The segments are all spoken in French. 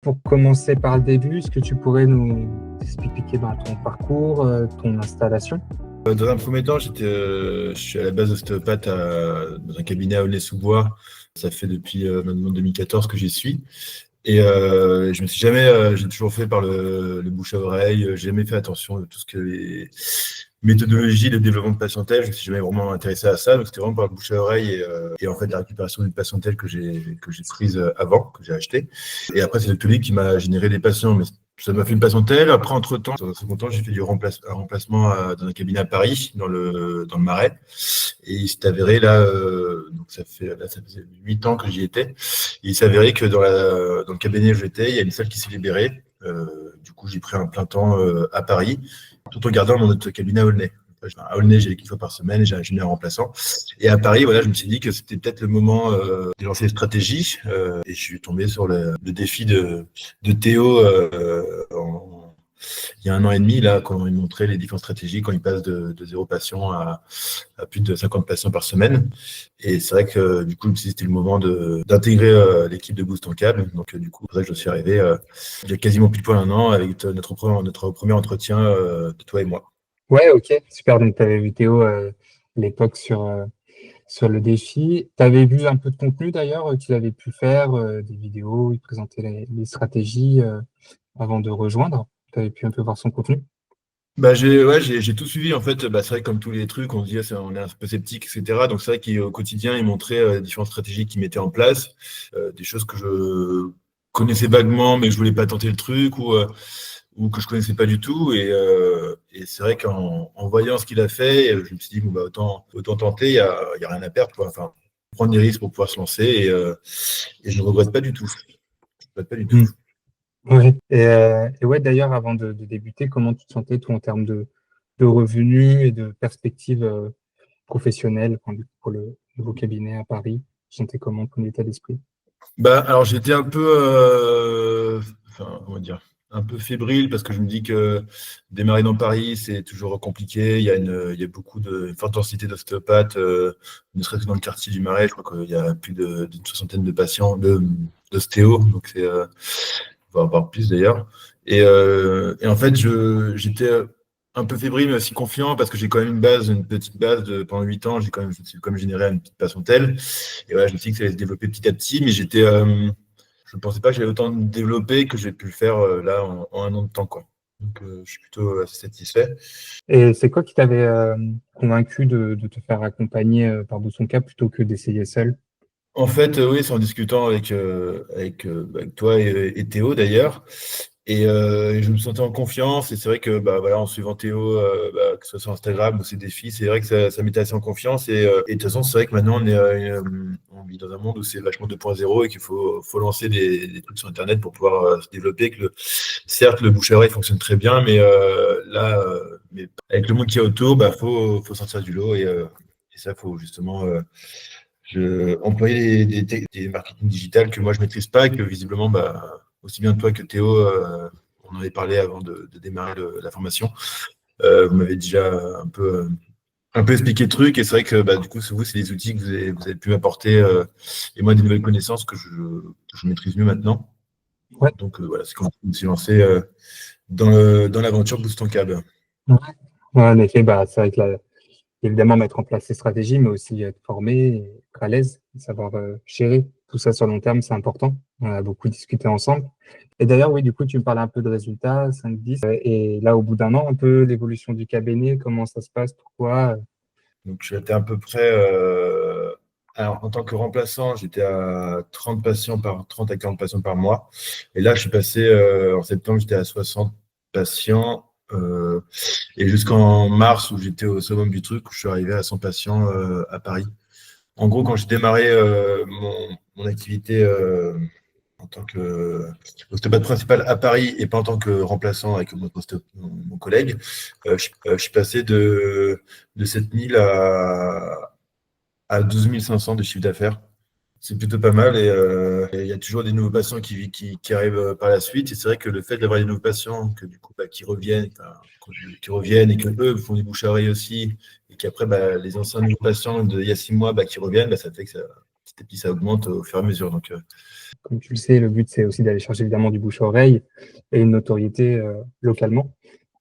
Pour commencer par le début, est-ce que tu pourrais nous expliquer ton parcours, ton installation? Dans un premier temps, je suis à la base ostéopathe dans un cabinet à Aulnay-sous-Bois. Ça fait depuis maintenant 2014 que j'y suis. Et je me suis jamais, j'ai toujours fait par le bouche à oreille. J'ai jamais fait attention à tout ce que les méthodologies de développement de patientèle. Je me suis jamais vraiment intéressé à ça. Donc c'était vraiment par le bouche à oreille et en fait la récupération d'une patientèle que j'ai prise avant, que j'ai acheté. Et après c'est le public qui m'a généré des patients. Mais ça m'a fait une patientèle. Après, entre-temps, dans un second temps, j'ai fait un remplacement dans un cabinet à Paris, dans le Marais. Et il s'est avéré, donc ça faisait 8 ans que j'y étais. Et il s'est avéré que dans le cabinet où j'étais, il y a une salle qui s'est libérée. Du coup, j'ai pris un plein temps à Paris, tout en gardant mon autre cabinet à Aulnay. À Aulnay, j'allais 4 fois par semaine, j'ai un ingénieur remplaçant. Et à Paris, voilà, je me suis dit que c'était peut-être le moment de lancer les stratégies. Et je suis tombé sur le défi de Théo il y a 1 an et demi, là, quand il montrait les différentes stratégies, quand il passe de 0 patient à plus de 50 patients par semaine. Et c'est vrai que du coup, c'était le moment d'intégrer l'équipe de Boost en câble. Donc, du coup, c'est vrai que je suis arrivé il y a quasiment pile poil 1 an avec notre premier entretien de toi et moi. Ouais, ok, super. Donc, tu avais vu Théo à l'époque sur le défi. Tu avais vu un peu de contenu d'ailleurs qu'il avait pu faire, des vidéos, il présentait les stratégies avant de rejoindre. Tu avais pu un peu voir son contenu. Bah, j'ai tout suivi en fait. Bah, c'est vrai que comme tous les trucs, on se dit on est un peu sceptique, etc. Donc c'est vrai qu'au quotidien, il montrait différentes stratégies qu'il mettait en place, des choses que je connaissais vaguement, mais que je voulais pas tenter le truc ou que je connaissais pas du tout. Et c'est vrai qu'en voyant ce qu'il a fait, je me suis dit bon, bah, autant tenter. Il y a rien à perdre, quoi. Enfin, prendre des risques pour pouvoir se lancer et je ne regrette pas du tout. Je regrette pas du tout. Hmm. Ouais. Et ouais, d'ailleurs, avant de débuter, comment tu te sentais, toi, en termes de revenus et de perspectives professionnelles, enfin, pour le nouveau cabinet à Paris? Tu te sentais comment ton état d'esprit? Bah, alors j'étais un peu, enfin, comment dire, un peu fébrile parce que je me dis que démarrer dans Paris, c'est toujours compliqué. Il y a une forte densité d'ostéopathes, ne serait-ce que dans le quartier du Marais. Je crois qu'il y a plus d'une soixantaine de patients, d'ostéo, donc on va avoir plus d'ailleurs. Et en fait, j'étais un peu fébrile, mais aussi confiant parce que j'ai quand même une petite base pendant 8 ans. Je me suis quand même généré une petite patientèle. Et voilà, je me suis dit que ça allait se développer petit à petit, mais je ne pensais pas que j'allais autant me développer que j'ai pu le faire là en 1 an de temps, quoi. Donc, je suis plutôt assez satisfait. Et c'est quoi qui t'avait convaincu de te faire accompagner par Bousson-Cap plutôt que d'essayer seul? En fait, oui, c'est en discutant avec toi et Théo d'ailleurs. Et je me sentais en confiance. Et c'est vrai que bah, voilà, en suivant Théo, que ce soit sur Instagram ou ses défis, c'est vrai que ça mettait assez en confiance. Et de toute façon, c'est vrai que maintenant, on vit dans un monde où c'est vachement 2.0 et qu'il faut lancer des trucs sur Internet pour pouvoir se développer. Certes, le bouche à oreille fonctionne très bien, mais mais avec le monde qu'il y a autour, bah, faut sortir du lot. Et ça, faut justement employer des marketing digital que moi je maîtrise pas et que visiblement, bah, aussi bien toi que Théo, on en avait parlé avant de démarrer la formation. Vous m'avez déjà un peu expliqué le truc et c'est vrai que bah, du coup, vous, c'est des outils que vous avez pu m'apporter et moi des nouvelles connaissances que je maîtrise mieux maintenant. Ouais. Donc voilà, c'est comme ça que je me suis lancé dans l'aventure Boost en Cab. Ouais. Ouais, en effet, bah, c'est vrai que évidemment, mettre en place ces stratégies, mais aussi être formé, et être à l'aise, savoir gérer tout ça sur le long terme, c'est important. On a beaucoup discuté ensemble. Et d'ailleurs, oui, du coup, tu me parlais un peu de résultats, 5-10. Et là, au bout d'1 an, un peu l'évolution du cabinet, comment ça se passe, pourquoi? Donc, j'étais à peu près. Alors, en tant que remplaçant, j'étais à 30 à 40 patients par mois. Et là, je suis passé, en septembre, j'étais à 60 patients. Et jusqu'en mars, où j'étais au summum du truc, où je suis arrivé à 100 patients à Paris. En gros, quand j'ai démarré mon activité en tant qu'ostéopathe principal à Paris et pas en tant que remplaçant avec mon collègue, je suis passé de 7 000 à 12 500 de chiffre d'affaires. C'est plutôt pas mal et il y a toujours des nouveaux patients qui arrivent par la suite. Et c'est vrai que le fait d'avoir des nouveaux patients que du coup, bah, qui reviennent et que eux font du bouche à oreille aussi et qu'après bah, les anciens nouveaux patients d'il y a 6 mois bah, qui reviennent, bah, ça fait que ça, petit petit à petit, ça augmente au fur et à mesure. Donc, Comme tu le sais, le but, c'est aussi d'aller chercher évidemment du bouche-oreille et une notoriété localement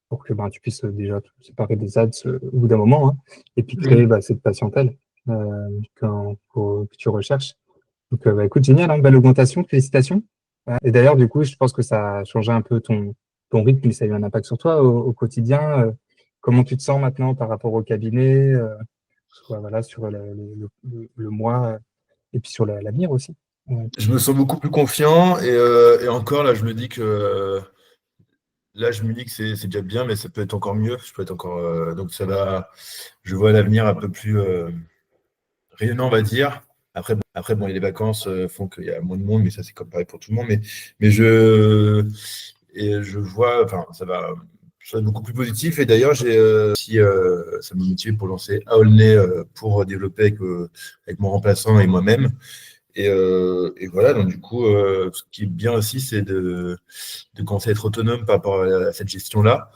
pour que tu puisses déjà te séparer des ads au bout d'un moment, hein, et puis créer cette patientèle que tu recherches. Donc, écoute, génial, hein, belle augmentation, félicitations. Et d'ailleurs, du coup, je pense que ça a changé un peu ton rythme, mais ça a eu un impact sur toi au quotidien. Comment tu te sens maintenant par rapport au cabinet, soit voilà, sur le mois, et puis sur l'avenir aussi. je me sens beaucoup plus confiant et encore là, je me dis que c'est déjà bien, mais ça peut être encore mieux. Je peux être encore donc ça va. Je vois l'avenir un peu plus rayonnant, on va dire. Après, bon, les vacances font qu'il y a moins de monde, mais ça c'est comme pareil pour tout le monde. Mais je vois, enfin, ça va être beaucoup plus positif. Et d'ailleurs, j'ai aussi, ça m'a motivé pour lancer Aulnay pour développer avec mon remplaçant et moi-même. Et voilà, donc du coup, ce qui est bien aussi, c'est de commencer à être autonome par rapport à cette gestion-là.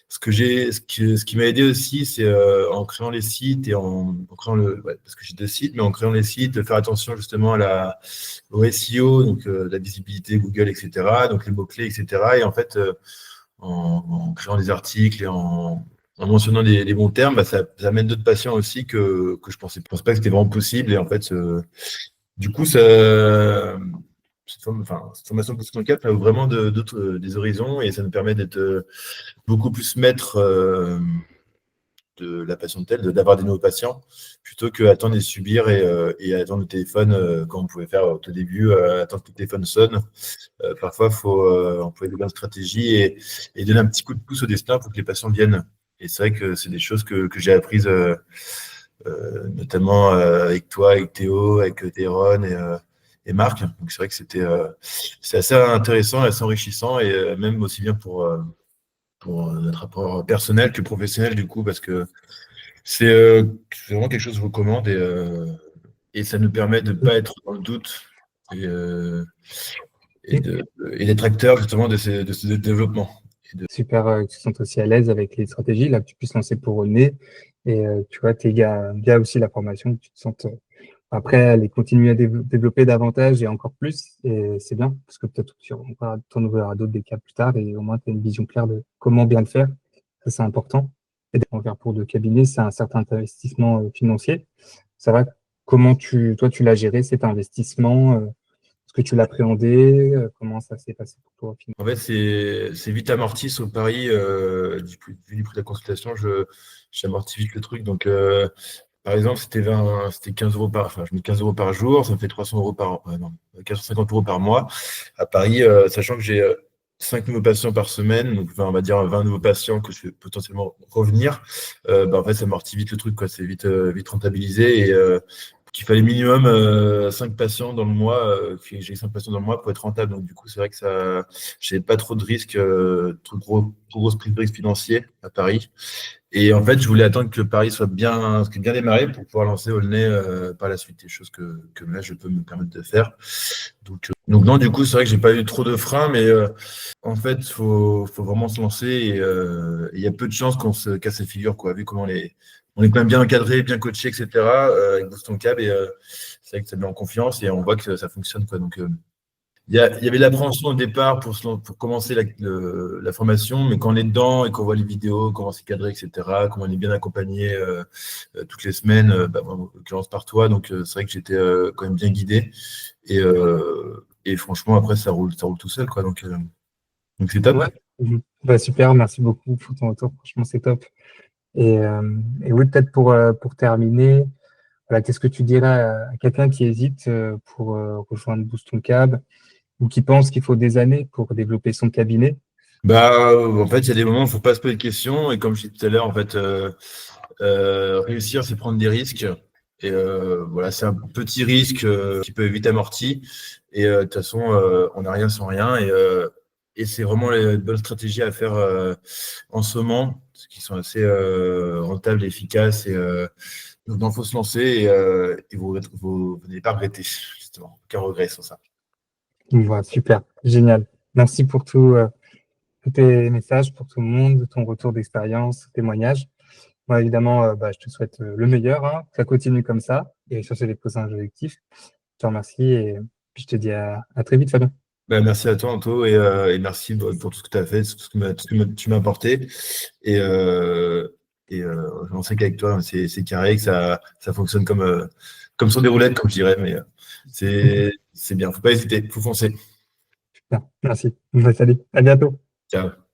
Ce qui m'a aidé aussi, c'est en créant les sites et en créant parce que j'ai 2 sites, mais en créant les sites, de faire attention justement au SEO, donc la visibilité Google, etc., donc les mots-clés, etc. Et en fait, en créant des articles et en mentionnant les bons termes, ça amène d'autres patients aussi que je pensais pas que c'était vraiment possible. Et en fait, du coup, cette formation Boost ton cap, ça ouvre vraiment des horizons et ça nous permet d'être beaucoup plus maître de la patientèle, d'avoir des nouveaux patients, plutôt qu'attendre et subir et attendre le téléphone comme on pouvait faire au tout début, attendre que le téléphone sonne. Parfois, il faut employer de bonnes stratégies et donner un petit coup de pouce au destin pour que les patients viennent. Et c'est vrai que c'est des choses que j'ai apprises notamment avec toi, avec Théo, avec Théron et Marc. Donc c'est vrai que c'est assez intéressant, assez enrichissant et même aussi bien pour notre rapport personnel que professionnel du coup, parce que c'est vraiment quelque chose que je vous recommande et ça nous permet de ne pas être dans le doute et, euh, et de- et d'être acteur justement de ce développement. Super que tu te sentes aussi à l'aise avec les stratégies, là, que tu puisses lancer pour nez. Et tu vois, tes gars, via aussi la formation, que tu te sentes après aller continuer à développer davantage et encore plus. Et c'est bien, parce que peut-être tu vas t'en ouvrir à d'autres des cas plus tard et au moins tu as une vision claire de comment bien le faire. Ça, c'est important. Et en faire pour de cabinet, c'est un certain investissement financier. Ça va, toi, tu l'as géré cet investissement? Est-ce que tu l'appréhendais? Comment ça s'est passé pour toi? En fait, c'est vite amorti sur Paris, vu du prix de la consultation, j'amortis vite le truc. Donc, par exemple, c'était 15 euros enfin, je mets 15 euros par jour, ça me fait 300 euros non, 450 euros par mois à Paris, sachant que j'ai 5 nouveaux patients par semaine, donc enfin, on va dire 20 nouveaux patients que je vais potentiellement revenir. En fait, ça amortit vite le truc, quoi. C'est vite rentabilisé et qu'il fallait minimum 5 patients dans le mois, que j'ai 5 patients dans le mois pour être rentable. Donc, du coup, c'est vrai que j'ai pas trop de risques, trop grosse prise de risque financier à Paris. Et en fait, je voulais attendre que Paris soit bien démarré pour pouvoir lancer Aulnay par la suite, des choses que là, je peux me permettre de faire. Donc non, du coup, c'est vrai que j'ai pas eu trop de freins, mais en fait, faut vraiment se lancer et il y a peu de chances qu'on se casse la figure, quoi, vu comment on est quand même bien encadré, bien coaché, etc. Avec Boost ton Cab et c'est vrai que ça met en confiance et on voit que ça fonctionne, quoi. Donc il y avait l'appréhension au départ pour commencer la formation, mais quand on est dedans et qu'on voit les vidéos, comment c'est cadré, etc., comment on est bien accompagné toutes les semaines, en l'occurrence par toi, donc c'est vrai que j'étais quand même bien guidé. Et franchement, après, ça roule tout seul, quoi. Donc c'est top. Ouais. Bah, super, merci beaucoup pour ton retour. Franchement, c'est top. Et oui, peut-être pour terminer, voilà, qu'est-ce que tu dirais à quelqu'un qui hésite pour rejoindre Boost Ton Cab ou qui pense qu'il faut des années pour développer son cabinet? En fait, il y a des moments où il ne faut pas se poser de questions. Et comme je disais tout à l'heure, en fait, réussir, c'est prendre des risques. Et voilà, c'est un petit risque qui peut être vite amorti. Et de toute façon, on n'a rien sans rien. Et c'est vraiment les bonnes stratégies à faire en ce moment, qui sont assez rentables et efficaces. Donc, il faut se lancer et vous n'allez pas regretter, justement. Aucun regret sur ça. Voilà, super, génial. Merci pour tous tes messages, pour tout le monde, ton retour d'expérience, témoignage. Moi, évidemment, je te souhaite le meilleur, hein, que ça continue comme ça et chercher les prochains objectifs. te remercie et puis je te dis à très vite, Fabien. Ben, merci à toi, Anto, et merci pour tout ce que tu as fait, tout ce que tu m'as apporté. Et, j'en sais qu'avec toi, c'est carré, que ça fonctionne comme sur des roulettes, comme je dirais, mais c'est bien. Faut pas hésiter, faut foncer. Bien, merci. Salut, à bientôt. Ciao.